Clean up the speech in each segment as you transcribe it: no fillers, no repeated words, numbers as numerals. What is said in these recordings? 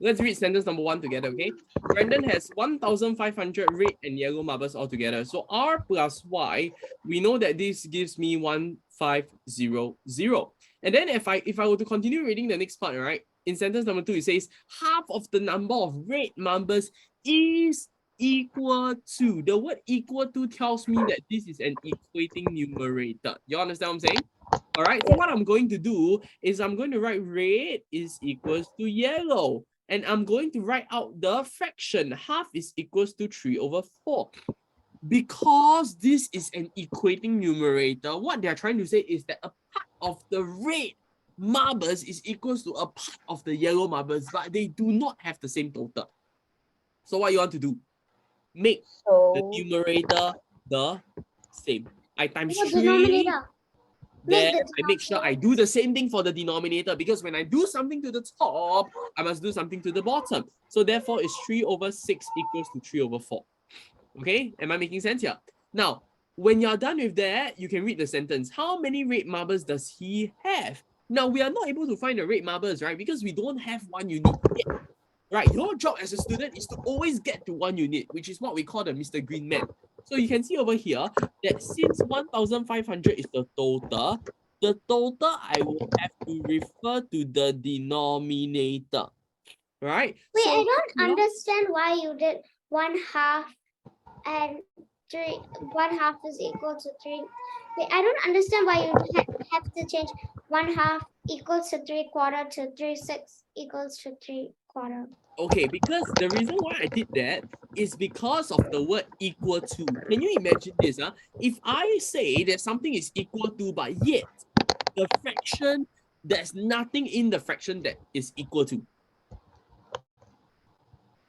Let's read sentence number 1 together, okay? Brandon has 1,500 red and yellow marbles all together. So R plus Y, we know that this gives me 1,500. And then if I were to continue reading the next part, right? In sentence number 2, it says half of the number of red marbles is equal to. The word equal to tells me that this is an equating numerator. You understand what I'm saying? All right, so what I'm going to do is I'm going to write red is equals to yellow. And I'm going to write out the fraction. Half is equals to 3/4. Because this is an equating numerator, what they're trying to say is that a part of the red marbles is equals to a part of the yellow marbles, but they do not have the same total. So what you want to do? Make the numerator the same. I times 3. Then I make sure I do the same thing for the denominator, because when I do something to the top, I must do something to the bottom. So therefore, it's 3/6 equals to 3/4. Okay, am I making sense here? Now, when you're done with that, you can read the sentence. How many red marbles does he have? Now, we are not able to find the red marbles, right? Because we don't have 1 unit yet. Right, your job as a student is to always get to 1 unit, which is what we call the Mr. Green Man. So you can see over here that since 1,500 is the total I will have to refer to the denominator. Right? Wait, so I don't understand why you did 1/2 and 3. 1/2 is equal to 3. Wait, I don't understand why you have to change 1/2 equals to 3/4 to 3/6 equals to 3/4. Okay, because the reason why I did that is because of the word equal to. Can you imagine this? If I say that something is equal to, but yet the fraction, there's nothing in the fraction that is equal to.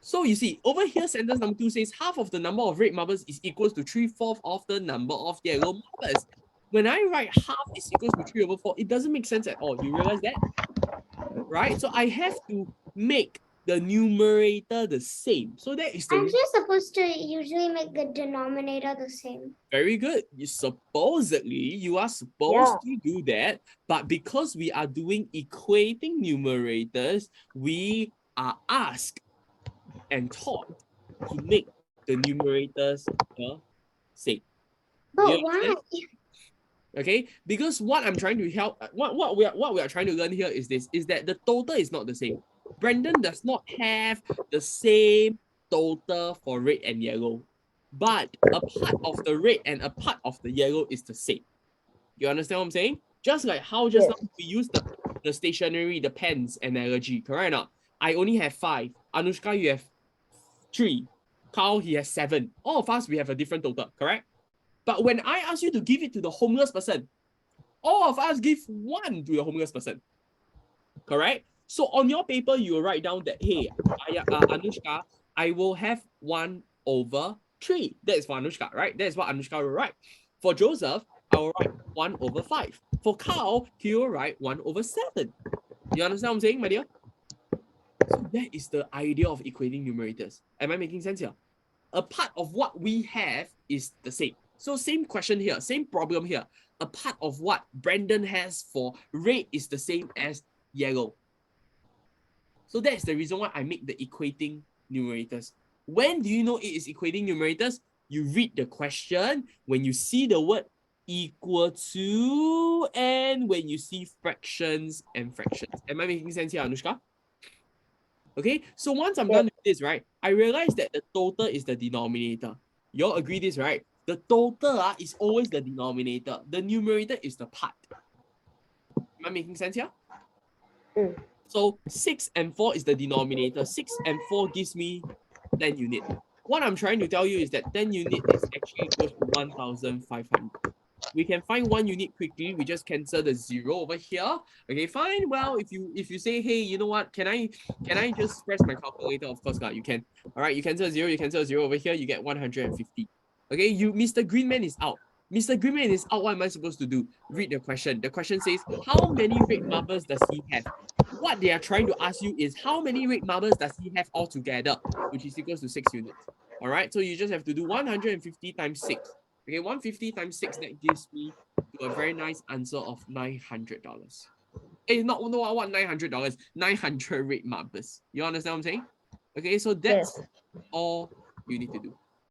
So you see, over here, sentence number 2 says half of the number of red marbles is equals to 3/4 of the number of yellow marbles. When I write half is equals to 3/4, it doesn't make sense at all. You realize that? Right? So I have to make the numerator the same. So that is the Aren't you supposed to usually make the denominator the same? Very good. You are supposed to do that, but because we are doing equating numerators, we are asked and taught to make the numerators the same. But why? Okay, because what I'm trying to help, what we are trying to learn here is this: is that the total is not the same. Brandon does not have the same total for red and yellow, but a part of the red and a part of the yellow is the same. You understand what I'm saying? Just like how just now we use the stationery, the pens analogy, correct or not? I only have 5. Anushka, you have 3. Carl, he has 7. All of us, we have a different total, correct? But when I ask you to give it to the homeless person, all of us give 1 to the homeless person, correct? So on your paper, you will write down that, hey, Anushka, I will have 1/3. That is for Anushka, right? That is what Anushka will write. For Joseph, I will write 1/5. For Carl, he will write 1/7. You understand what I'm saying, my dear? So that is the idea of equating numerators. Am I making sense here? A part of what we have is the same. So same question here, same problem here. A part of what Brandon has for red is the same as yellow. So that's the reason why I make the equating numerators. When do you know it is equating numerators? You read the question, when you see the word equal to, and when you see fractions and fractions. Am I making sense here, Anushka? Okay, so once I'm done with this, right, I realize that the total is the denominator. You all agree this, right? The total is always the denominator. The numerator is the part. Am I making sense here? So 6 and 4 is the denominator. 6 and 4 gives me 10 unit. What I'm trying to tell you is that 10 unit is actually equal to 1,500. We can find 1 unit quickly. We just cancel the 0 over here. Okay, fine. Well, if you say, hey, you know what? Can I just press my calculator? Of course, God, you can. All right, you cancel 0. You cancel 0 over here. You get 150. Okay, Mr. Greenman is out. Mr. Greenman is out. What am I supposed to do? Read the question. The question says, how many red marbles does he have? What they are trying to ask you is, how many red marbles does he have altogether, which is equals to 6 units. All right, so you just have to do 150 times 6. Okay, 150 times 6, that gives me a very nice answer of $900. not no, I want $900, 900 red marbles. You understand what I'm saying? Okay, so that's all you need to do.